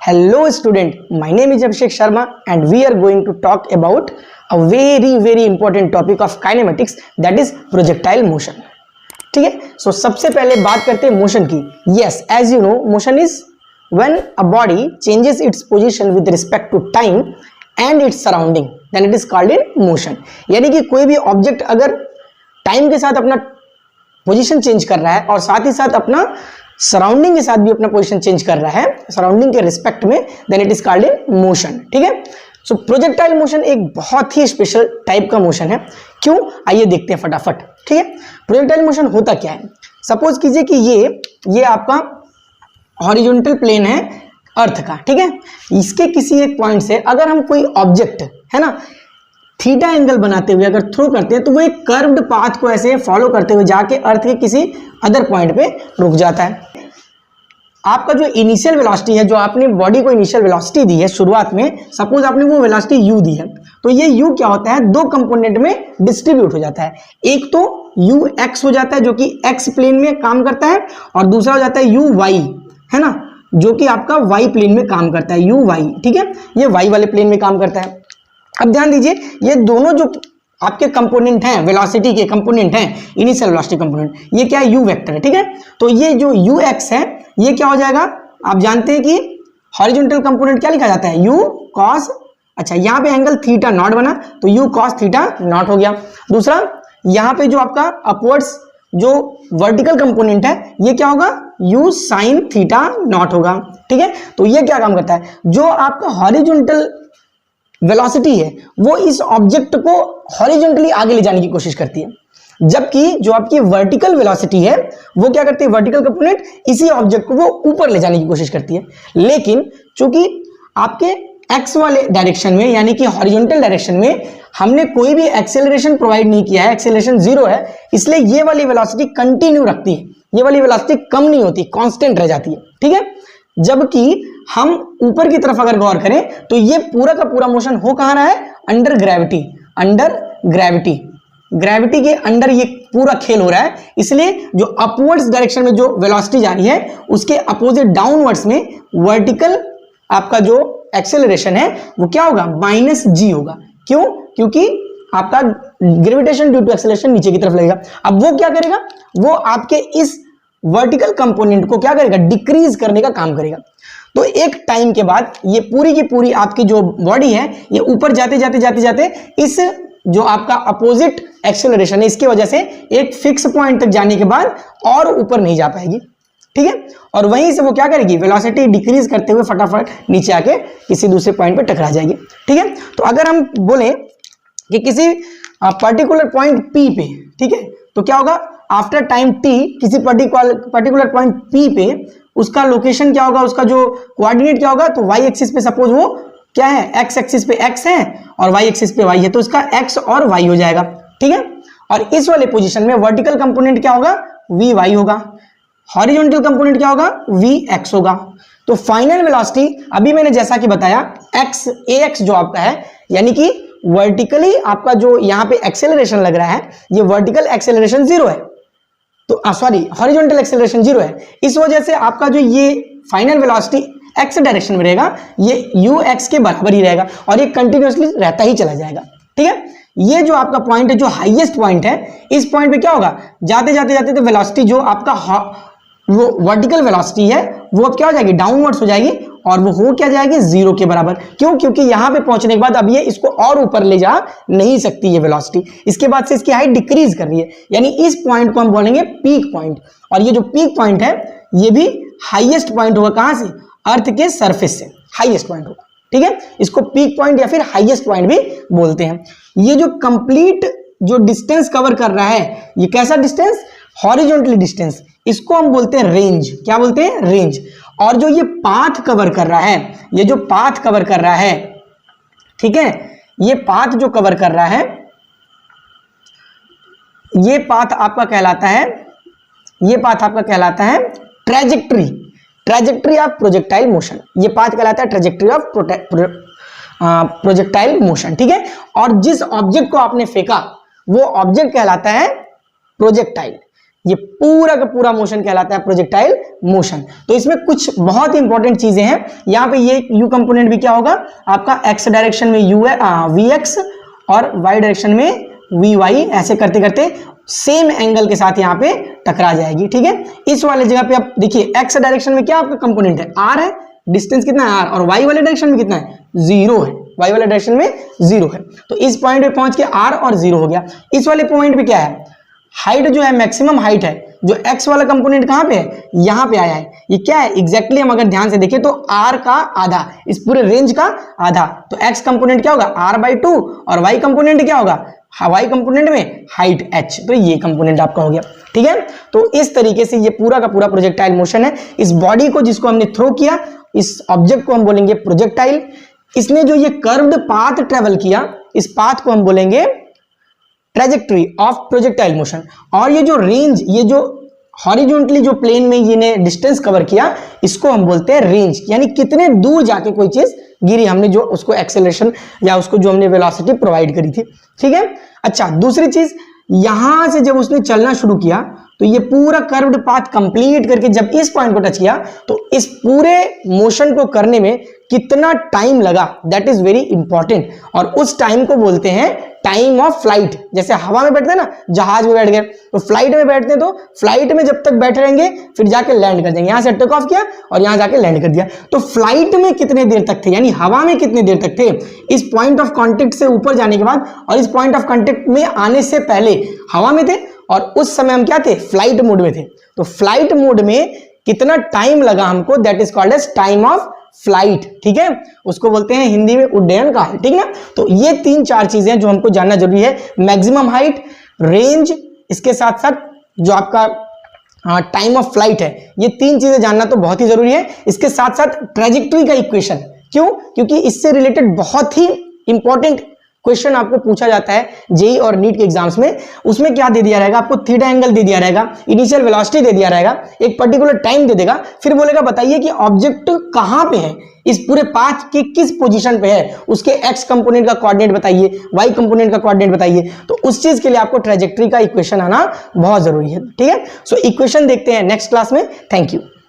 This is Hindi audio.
Hello student, my name is Abhishek Sharma and we are going to talk about a very important topic of kinematics, that is projectile motion. ठीक है, so सबसे पहले बात करते हैं मोशन की. Yes, as you know, motion is when a body changes its position with respect to time and its surrounding, then it is called in motion. यानी कि कोई भी ऑब्जेक्ट अगर टाइम के साथ अपना पोजीशन चेंज कर रहा है और साथ ही साथ अपना सराउंडिंग के साथ भी अपना पोजीशन चेंज कर रहा है सराउंडिंग के रिस्पेक्ट में, then it is called in motion. ठीक है, सो प्रोजेक्टाइल मोशन एक बहुत ही स्पेशल टाइप का मोशन है. क्यों, आइए देखते हैं फटाफट. ठीक है, प्रोजेक्टाइल मोशन होता क्या है. सपोज कीजिए कि ये आपका हॉरिजॉन्टल प्लेन है अर्थ का. ठीक है, इसके किसी एक पॉइंट से अगर हम कोई ऑब्जेक्ट है ना थीटा एंगल बनाते हुए अगर थ्रो करते हैं तो वो एक कर्व्ड पाथ को ऐसे फॉलो करते हुए जाके अर्थ के किसी अदर पॉइंट पे रुक जाता है. आपका जो इनिशियल वेलोसिटी है, जो आपने बॉडी को इनिशियल वेलोसिटी दी है शुरुआत में, सपोज आपने वो वेलोसिटी u दी है, तो ये u क्या होता है, दो कंपोनेंट में डिस्ट्रीब्यूट हो जाता है. एक तो ux हो जाता है जो कि x प्लेन में काम करता है, और दूसरा हो जाता है uy, है ना, जो कि आपका y प्लेन में काम करता है, uy. ठीक है, ये y वाले प्लेन में काम करता है. अब ध्यान दीजिए, ये दोनों जो आपके कंपोनेंट हैं, वेलोसिटी के कंपोनेंट हैं, इनिशियल वेलोसिटी कंपोनेंट, ये क्या है, u वेक्टर है. ठीक है, तो ये जो ux है ये क्या हो जाएगा, आप जानते हैं कि हॉरिजॉन्टल कंपोनेंट क्या लिखा जाता है, u cos, अच्छा यहाँ पे एंगल थीटा नॉट बना तो u cos थीटा नॉट हो गया. दूसरा यहाँ पे जो आपका अपवर्ड्स जो वर्टिकल कंपोनेंट है ये क्या होगा, u sin थीटा नॉट होगा. ठीक है, तो ये क्या काम करता है, जो आपका हॉरिजॉन्टल वेलोसिटी है वो इस ऑब्जेक्ट को हॉरिजॉन्टली आगे ले जाने की कोशिश करती है, जबकि जो आपकी वर्टिकल वेलोसिटी है वो क्या करती है, वर्टिकल कंपोनेंट इसी ऑब्जेक्ट को वो ऊपर ले जाने की कोशिश करती है. लेकिन चूंकि आपके एक्स वाले डायरेक्शन में यानी कि हॉरिजॉन्टल डायरेक्शन में हमने कोई भी एक्सेलरेशन प्रोवाइड नहीं किया है, एक्सेलरेशन जीरो है, इसलिए ये वाली वेलोसिटी कंटिन्यू रखती है, ये वाली वेलोसिटी कम नहीं होती, कांस्टेंट रह जाती है. ठीक है, जबकि हम ऊपर की तरफ अगर गौर करें तो ये पूरा का पूरा मोशन हो कहां रहा है, under gravity. Under gravity, gravity के अंडर ये पूरा खेल हो रहा है. इसलिए जो अपवर्ड्स डायरेक्शन में जो वेलोसिटी जा रही है उसके अपोजिट डाउनवर्ड्स में वर्टिकल आपका जो एक्सेलरेशन है वो क्या होगा, -g होगा. क्यों, क्योंकि आपका ग्रेविटेशन ड्यू टू एक्सेलरेशन नीचे की तरफ लगेगा. अब वो क्या करेगा, वो आपके इस वर्टिकल कंपोनेंट को क्या करेगा, डिक्रीज करने का काम करेगा. तो एक टाइम के बाद ये पूरी की पूरी आपकी जो बॉडी है ये ऊपर जाते जाते इस जो आपका अपोजिट एक्सेलरेशन है इसकी वजह से एक फिक्स पॉइंट तक जाने के बाद और ऊपर नहीं जा पाएगी. ठीक है, और वहीं से वो क्या करेगी, वेलोसिटी डिक्रीज करते हुए फटाफट नीचे आके किसी दूसरे पॉइंट पे टकरा जाएगी. ठीक है, तो अगर हम बोले कि किसी पर्टिकुलर पॉइंट P पे, ठीक है, तो क्या होगा, आफ्टर टाइम t किसी पर्टिकुलर पॉइंट P पे उसका लोकेशन क्या होगा, उसका जो कोऑर्डिनेट क्या होगा, तो y एक्सिस पे सपोज वो क्या है, x एक्सिस पे x है और y एक्सिस पे y है, तो इसका x और y हो जाएगा. ठीक है, और इस वाले पोजीशन में वर्टिकल कंपोनेंट क्या होगा, vy होगा, हॉरिजॉन्टल कंपोनेंट क्या होगा, vx होगा. तो फाइनल वेलोसिटी अभी मैंने जैसा कि बताया ax जो आपका है, यानी कि वर्टिकली आपका जो यहाँ पे एक्सेलरेशन लग रहा है ये वर्टिकल एक्सेलरेशन जीरो है, तो सॉरी हॉरिजॉन्टल एक्सेलरेशन जीरो है. इस वजह से आपका जो ये फाइनल वेलोसिटी x डायरेक्शन में रहेगा ये ux के बराबर ही रहेगा और ये कंटिन्यूअसली रहता ही चला जाएगा. ठीक है, ये जो आपका पॉइंट है, जो हाईएस्ट पॉइंट है, इस पॉइंट पे क्या होगा, जाते जाते तो वेलोसिटी जो आपका वो वर्टिकल वेलोसिटी है वो अब क्या हो जाएगी, डाउनवर्ड्स हो जाएगी और वो हो क्या जाएगी, जीरो के बराबर. क्यों, क्योंकि यहां पे पहुंचने के बाद अब ये इसको और ऊपर ले जा नहीं सकती ये वेलोसिटी, इसके बाद से इसकी हाइट डिक्रीज कर रही है, यानी इस पॉइंट को हम बोलेंगे पीक पॉइंट. और ये जो पीक पॉइंट है ये भी हाईएस्ट पॉइंट होगा, कहां से, अर्थ के सरफेस से हाईएस्ट पॉइंट होगा. ठीक है, इसको पीक पॉइंट या फिर हाईएस्ट पॉइंट भी बोलते हैं. ये जो कंप्लीट जो डिस्टेंस कवर कर रहा है, ये कैसा डिस्टेंस, हॉरिजॉन्टली डिस्टेंस, इसको हम बोलते हैं रेंज. क्या बोलते हैं, रेंज. और जो ये पाथ कवर कर रहा है, ये जो पाथ कवर कर रहा है, ठीक है, ये पाथ जो कवर कर रहा है, ये पाथ आपका कहलाता है, ये पाथ आपका कहलाता है trajectory. Trajectory of projectile motion, ये पाथ कहलाता है ट्रैजेक्टरी ऑफ प्रोजेक्टाइल मोशन. ठीक है, और जिस ऑब्जेक्ट को आपने फेंका वो ऑब्जेक्ट कहलाता है प्रोजेक्टाइल. ये पूरा का पूरा मोशन कहलाता है प्रोजेक्टाइल मोशन। तो इसमें कुछ बहुत ही इंपॉर्टेंट चीजें हैं। यहाँ पे ये यू कंपोनेंट भी क्या होगा आपका, एक्स डायरेक्शन में यू है वी एक्स और वाई डायरेक्शन में वी वाई, ऐसे करते करते सेम एंगल के साथ यहाँ पे टकरा जाएगी। ठीक है, इस वाले जगह पे आप देखिए एक्स डायरेक्शन में क्या आपका कंपोनेंट है, आर है, डिस्टेंस कितना है आर, और वाई वाले डायरेक्शन में कितना है, जीरो है, वाई वाले डायरेक्शन में जीरो है। तो इस पॉइंट पे पहुंच के आर और जीरो हो गया। इस वाले पॉइंट पे क्या है, हाइट जो है मैक्सिमम हाइट है, जो एक्स वाला कंपोनेंट कहां पे है, यहां पे आया है। ये क्या है एग्जैक्टली हम अगर ध्यान से देखें तो आर का आधा, इस पूरे रेंज का आधा। तो एक्स कंपोनेंट क्या होगा r/2 और वाई कंपोनेंट क्या होगा, वाई कंपोनेंट में हाइट h, तो ये कंपोनेंट आपका हो गया। ठीक है, तो इस तरीके से ये पूरा का पूरा प्रोजेक्टाइल मोशन है। इस बॉडी को जिसको हमने थ्रो किया, इस ऑब्जेक्ट को हम बोलेंगे प्रोजेक्टाइल। इसने जो ये कर्व्ड पाथ ट्रेवल किया, इस पाथ को हम बोलेंगे ट्रेजेक्टरी ऑफ प्रोजेक्टाइल मोशन। और ये जो रेंज, ये जो हॉरिजॉन्टली जो प्लेन में ये डिस्टेंस कवर किया, इसको हम बोलते हैं रेंज, यानी कितने दूर जाके कोई चीज गिरी, हमने जो उसको एक्सेलरेशन या उसको जो हमने वेलोसिटी प्रोवाइड करी थी। ठीक है, अच्छा दूसरी चीज, यहां से जब उसने चलना शुरू किया तो ये पूरा कर्व्ड पाथ कंप्लीट करके जब इस पॉइंट को टच किया, तो इस पूरे मोशन को करने में कितना टाइम लगा, दैट इज वेरी इंपॉर्टेंट। और उस टाइम को बोलते हैं टाइम ऑफ फ्लाइट। जैसे हवा में बैठते हैं ना, जहाज में बैठ गए, तो फ्लाइट में बैठते हैं, तो फ्लाइट में जब तक बैठे रहेंगे फिर जाके लैंड कर देंगे। यहां से टेक ऑफ किया और यहां जाके लैंड कर दिया। तो फ्लाइट में कितने देर तक थे, यानी हवा में कितने देर तक थे, इस पॉइंट ऑफ कॉन्टेक्ट से ऊपर जाने के बाद और इस पॉइंट ऑफ कॉन्टेक्ट में आने से पहले हवा में थे, और उस समय हम क्या थे, फ्लाइट मोड में थे। तो फ्लाइट मोड में कितना टाइम लगा हमको, that is called as time of flight. ठीक है, उसको बोलते हैं हिंदी में उड्डयन काल। ठीक है, तो ये 3-4 चीजें जो हमको जानना जरूरी है, मैक्सिमम हाइट, रेंज, इसके साथ साथ जो आपका टाइम ऑफ फ्लाइट है, ये 3 चीजें जानना तो बहुत ही जरूरी है। इसके साथ साथ ट्रेजेक्टरी का इक्वेशन, क्यों, क्योंकि इससे रिलेटेड बहुत ही इंपॉर्टेंट क्वेश्चन आपको पूछा जाता है जेई और नीट के एग्जाम्स में। उसमें क्या दे दिया रहेगा आपको, थीटा एंगल दे दिया रहेगा, इनिशियल वेलोसिटी दे दिया रहेगा, एक पर्टिकुलर टाइम दे देगा, फिर बोलेगा बताइए कि ऑब्जेक्ट कहां पे है, इस पूरे पाथ के किस पोजीशन पे है, उसके एक्स कंपोनेंट का कोऑर्डिनेट बताइए, वाई कंपोनेंट का कोऑर्डिनेट बताइए। तो उस चीज के लिए आपको ट्रेजेक्टरी का इक्वेशन आना बहुत जरूरी है। ठीक है, सो इक्वेशन देखते हैं नेक्स्ट क्लास में। Thank you.